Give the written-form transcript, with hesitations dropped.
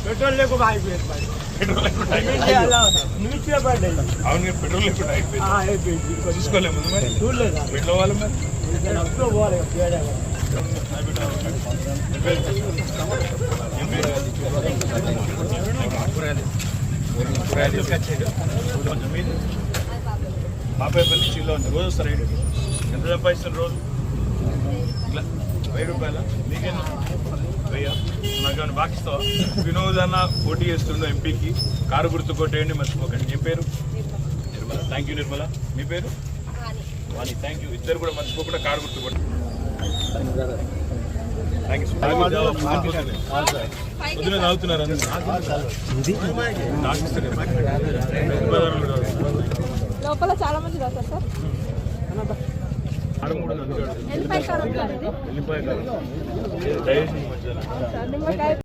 Petrol లేకుండా అయిపోయింది. అవును, పెట్రోల్ లేకుండా అయిపోయింది. తీసుకోలేము మరి, పెట్రోల్ వాళ్ళు మరి బాబాయ్పల్లి చిల్లో ఉంది. రోజు వస్తారు. ఎంత సంపాదిస్తారు రోజు? ఇట్లా 1000 రూపాయల మీకేనా? 1000. నాకేమైనా బాగా ఇస్తావా? వినోద్ అన్న పోటీ చేస్తుండో ఎంపీకి. కారు గుర్తు కొట్టేయండి, మర్చిపోకండి. ఏం పేరు? నిర్మల. Thank you Nirmala. మీ పేరు? వాణి. Thank you. ఇద్దరు కూడా మర్చిపోకుండా కారు గుర్తు కొట్టండి. Thank you. పొద్దున తాగుతున్నారు లోపల చాలా మంది రాస్తారు సార్. వెళ్ళిపోయి